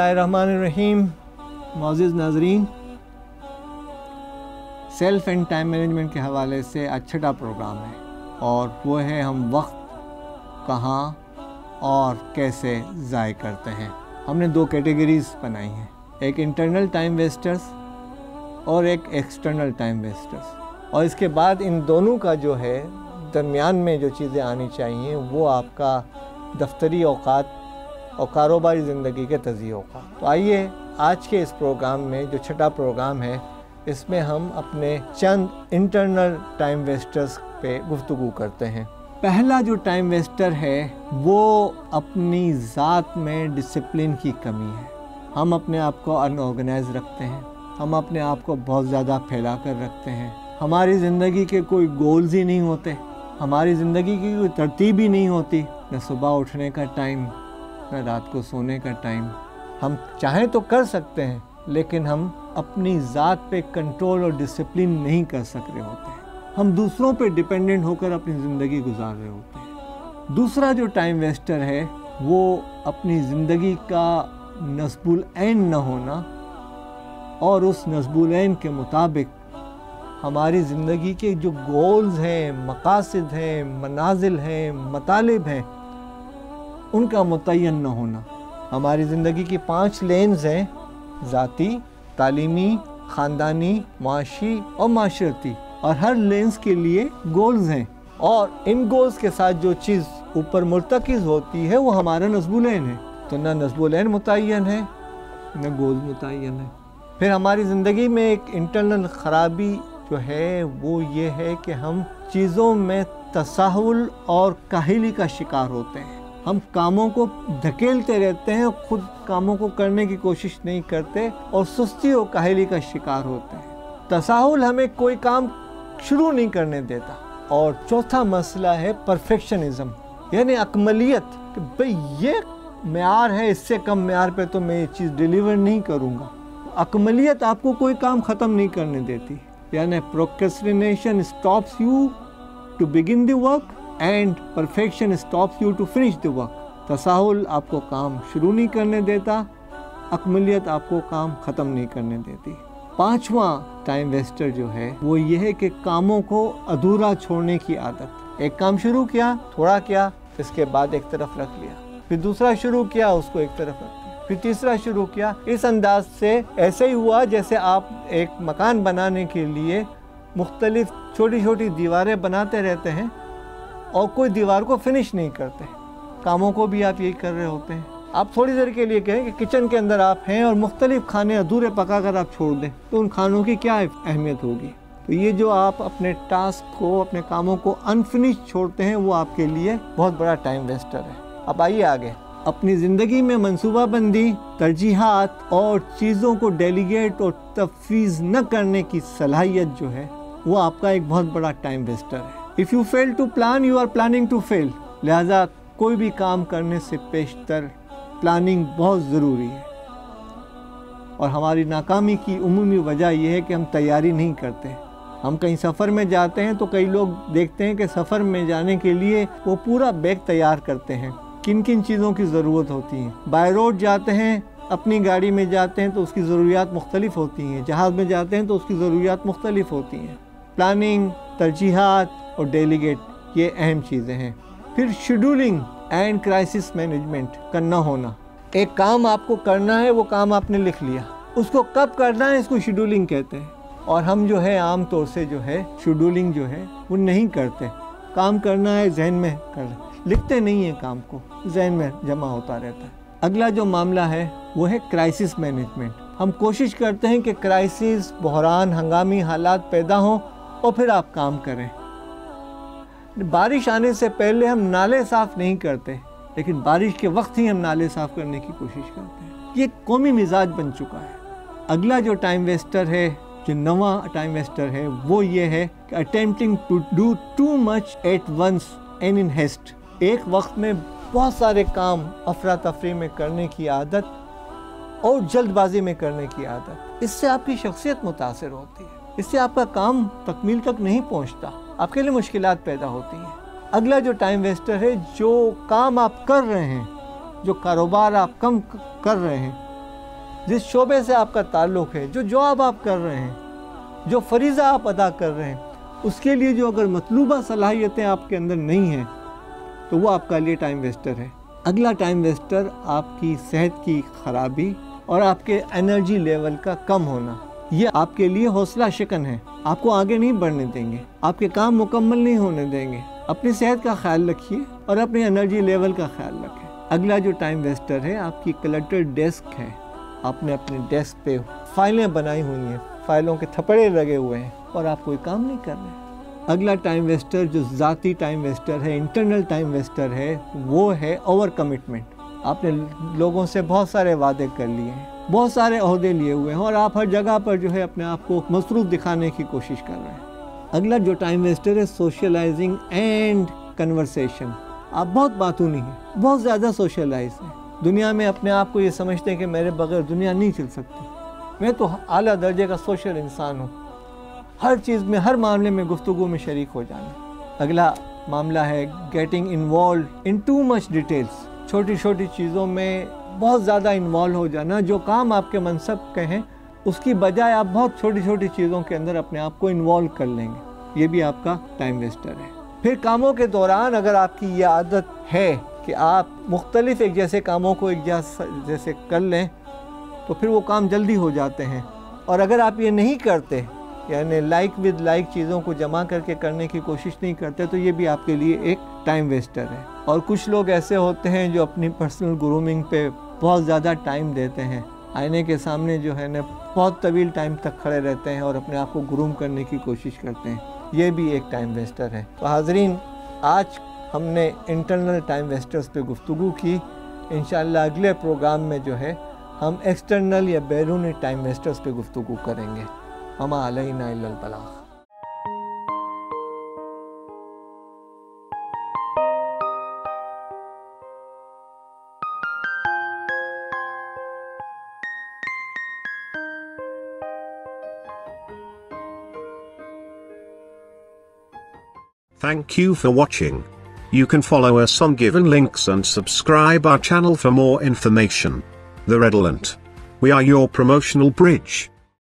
बिस्मिल्लाहिर्रहमानिर्रहीम। मुअज़्ज़िज़ नाज़रीन, self and time management के हवाले से आज छठा प्रोग्राम है और वो है हम वक्त कहाँ और कैसे ज़ाय करते हैं। हमने दो कैटेगरीज़ बनाई हैं, एक इंटरनल टाइम वेस्टर्स और एक एक्सटर्नल टाइम वेस्टर्स। और इसके बाद इन दोनों का जो है दरमियान में जो चीज़ें आनी चाहिए वो आपका दफ्तरी औकात और कारोबारी ज़िंदगी के तज़ीह औकात। तो आइए आज के इस प्रोग्राम में जो छठा प्रोग्राम है इसमें हम अपने चंद इंटरनल टाइम वेस्टर्स पे गुफ्तगू करते हैं। पहला जो टाइम वेस्टर है वो अपनी ज़ात में डिसिप्लिन की कमी है। हम अपने आप को अनऑर्गेनाइज रखते हैं, हम अपने आप को बहुत ज़्यादा फैला कर रखते हैं। हमारी ज़िंदगी के कोई गोल्स ही नहीं होते, हमारी ज़िंदगी की कोई तरतीब ही नहीं होती, न सुबह उठने का टाइम न रात को सोने का टाइम। हम चाहें तो कर सकते हैं लेकिन हम अपनी ज़ात पे कंट्रोल और डिसिप्लिन नहीं कर सक रहे होते हैं। हम दूसरों पे डिपेंडेंट होकर अपनी ज़िंदगी गुजार रहे होते हैं। दूसरा जो टाइम वेस्टर है वो अपनी ज़िंदगी का नस्बुल ऐन न होना और उस नस्बुल ऐन के मुताबिक हमारी ज़िंदगी के जो गोल्स हैं, मकासद हैं, मनाजिल हैं, मतालिब हैं, उनका मुतय्यन न होना। हमारी ज़िंदगी की 5 लेन्स हैं, ज़ाती, तालीमी, ख़ानदानी, माशी और माशरती, और हर लेंस के लिए गोल्स हैं और इन गोल्स के साथ जो चीज़ ऊपर मुर्तकिज़ होती है वो हमारा नस्बुल ऐन है। तो ना नस्बुल ऐन मुतय्यन है न गोल्स मुतय्यन है। फिर हमारी ज़िंदगी में एक इंटरनल ख़राबी जो है वो ये है कि हम चीज़ों में तसाहुल और काहिली का शिकार होते हैं। हम कामों को धकेलते रहते हैं, खुद कामों को करने की कोशिश नहीं करते और सुस्ती और काहिली का शिकार होते हैं। तसाहुल हमें कोई काम शुरू नहीं करने देता। और चौथा मसला है परफेक्शनिज्म, यानी अकमलियत, कि भाई ये मेयार है, इससे कम मेयार पे तो मैं ये चीज़ डिलीवर नहीं करूँगा। अकमलियत आपको कोई काम ख़त्म नहीं करने देती, यानी procrastination stops you to begin the work and perfection stops you to finish the work. तसाहुल आपको काम शुरू नहीं करने देता, अकमलियत आपको काम ख़त्म नहीं करने देती। पांचवा टाइम वेस्टर जो है वो ये है कि कामों को अधूरा छोड़ने की आदत। एक काम शुरू किया, थोड़ा किया, इसके बाद एक तरफ रख लिया, फिर दूसरा शुरू किया, उसको एक तरफ रख लिया, फिर तीसरा शुरू किया। इस अंदाज से ऐसे ही हुआ जैसे आप एक मकान बनाने के लिए मुख्तलिफ छोटी छोटी दीवारें बनाते रहते हैं और कोई दीवार को फिनिश नहीं करते। कामों को भी आप यही कर रहे होते हैं। आप थोड़ी देर के लिए कहें कि किचन के अंदर आप हैं और मुख्तलिफ खाने अधूरे पका कर आप छोड़ दें तो उन खानों की क्या अहमियत होगी। तो ये जो आप अपने टास्क को, अपने कामों को अनफिनिश छोड़ते हैं वो आपके लिए बहुत बड़ा टाइम वेस्टर है। अब आइए आगे। अपनी ज़िंदगी में मनसूबाबंदी, तरजीहात और चीज़ों को डेलीगेट और तफवीज़ न करने की सलाहियत जो है वो आपका एक बहुत बड़ा टाइम वेस्टर है। If you fail to plan you are planning to fail. लिहाजा कोई भी काम करने से पेशतर प्लानिंग बहुत ज़रूरी है। और हमारी नाकामी की उमूमी वजह यह है कि हम तैयारी नहीं करते। हम कहीं सफ़र में जाते हैं तो कई लोग देखते हैं कि सफ़र में जाने के लिए वो पूरा बैग तैयार करते हैं, किन किन चीज़ों की ज़रूरत होती है। बाय रोड जाते हैं, अपनी गाड़ी में जाते हैं तो उसकी ज़रूरियात मुख्तलिफ होती हैं, जहाज़ में जाते हैं तो उसकी ज़रूरियात मुख्तलिफ होती हैं। प्लानिंग, तरजीहात और डेलीगेट ये अहम चीज़ें हैं। फिर शेड्यूलिंग एंड क्राइसिस मैनेजमेंट का न होना। एक काम आपको करना है, वो काम आपने लिख लिया, उसको कब करना है इसको शेड्यूलिंग कहते हैं। और हम जो है आम तौर से जो है शेड्यूलिंग जो है वो नहीं करते। काम करना है जहन में कर लिखते नहीं है, काम को जहन में जमा होता रहता है। अगला जो मामला है वो है क्राइसिस मैनेजमेंट। हम कोशिश करते हैं कि क्राइसिस, बहरान, हंगामी हालात पैदा हों और फिर आप काम करें। बारिश आने से पहले हम नाले साफ़ नहीं करते लेकिन बारिश के वक्त ही हम नाले साफ़ करने की कोशिश करते हैं। ये कौमी मिजाज बन चुका है। अगला जो टाइम वेस्टर है, जो नवा टाइम वेस्टर है, वो ये है कि attempting to do too much at once and in haste. एक वक्त में बहुत सारे काम अफरा तफरी में करने की आदत और जल्दबाजी में करने की आदत, इससे आपकी शख्सियत मुतासिर होती है, इससे आपका काम तकमील तक नहीं पहुंचता, आपके लिए मुश्किलात पैदा होती हैं। अगला जो टाइम वेस्टर है, जो काम आप कर रहे हैं, जो कारोबार आप कम कर रहे हैं, جس شعبے سے آپ کا تعلق ہے، جو جاب آپ کر رہے ہیں، جو فریضہ آپ ادا کر رہے ہیں، اس کے لیے جو اگر مطلوبہ صلاحیتیں آپ کے اندر نہیں ہیں تو وہ آپ کا لیے ٹائم ویسٹر ہے۔ اگلا ٹائم ویسٹر آپ کی صحت کی خرابی اور آپ کے انرجی لیول کا کم ہونا، یہ آپ کے لیے حوصلہ شکن ہے، آپ کو آگے نہیں بڑھنے دیں گے، آپ کے کام مکمل نہیں ہونے دیں گے۔ اپنی صحت کا خیال رکھیے اور اپنے انرجی لیول کا خیال رکھیں۔ اگلا جو ٹائم ویسٹر ہے آپ کی کلٹر ڈیسک ہے، آپ نے اپنے ڈیسک پہ فائلیں بنائی ہوئی ہیں، فائلوں کے تھپڑے لگے ہوئے ہیں اور آپ کوئی کام نہیں کر رہے۔ اگلا ٹائم ویسٹر جو ذاتی ٹائم ویسٹر ہے، انٹرنل ٹائم ویسٹر ہے، وہ ہے اوور کمٹمنٹ۔ آپ نے لوگوں سے بہت سارے وعدے کر لیے ہیں، بہت سارے عہدے لیے ہوئے ہیں اور آپ ہر جگہ پر جو ہے اپنے آپ کو مصروف دکھانے کی کوشش کر رہے ہیں۔ اگلا جو ٹائم ویسٹر ہے سوشلائزنگ اینڈ کنورسیشن، آپ بہت باتونی ہیں، بہت زیادہ سوشلائز ہیں، دنیا میں اپنے آپ کو یہ سمجھتے ہیں کہ میرے بغیر دنیا نہیں چل سکتی، میں تو اعلیٰ درجے کا سوشل انسان ہوں، ہر چیز میں، ہر معاملے میں گفتگو میں شریک ہو جانا۔ اگلا معاملہ ہے getting involved in too much details, چھوٹی چھوٹی چیزوں میں بہت زیادہ انوالو ہو جانا، جو کام آپ کے منصب کے ہیں اس کی بجائے آپ بہت چھوٹی چھوٹی چیزوں کے اندر اپنے آپ کو انوالو کر لیں گے، یہ بھی آپ کا ٹائم ویسٹر ہے۔ پھر کاموں کے دوران اگر آپ کی یہ عادت ہے کہ آپ مختلف ایک جیسے کاموں کو ایک جیسے کر لیں تو پھر وہ کام جلدی ہو جاتے ہیں، اور اگر آپ یہ نہیں کرتے، یعنی لائک ود لائک چیزوں کو جمع کر کے کرنے کی کوشش نہیں کرتے، تو یہ بھی آپ کے لیے ایک ٹائم ویسٹر ہے۔ اور کچھ لوگ ایسے ہوتے ہیں جو اپنی پرسنل گرومنگ پہ بہت زیادہ ٹائم دیتے ہیں، آئینے کے سامنے جو ہے نا بہت طویل ٹائم تک کھڑے رہتے ہیں اور اپنے آپ کو گروم کرنے کی کوشش کرتے ہیں، یہ بھی ایک ٹائم ویسٹر ہے۔ تو حاضرین، آج ہم نے انٹرنل ٹائم ویسٹرز پہ گفتگو کی، انشاءاللہ اگلے پروگرام میں جو ہے ہم ایکسٹرنل یا بیرونی ٹائم ویسٹرز پہ گفتگو کریں گے۔ وما علینا الا البلاغ۔ Thank you for watching. You can follow us on given links and subscribe our channel for more information. The Redolent. We are your promotional bridge.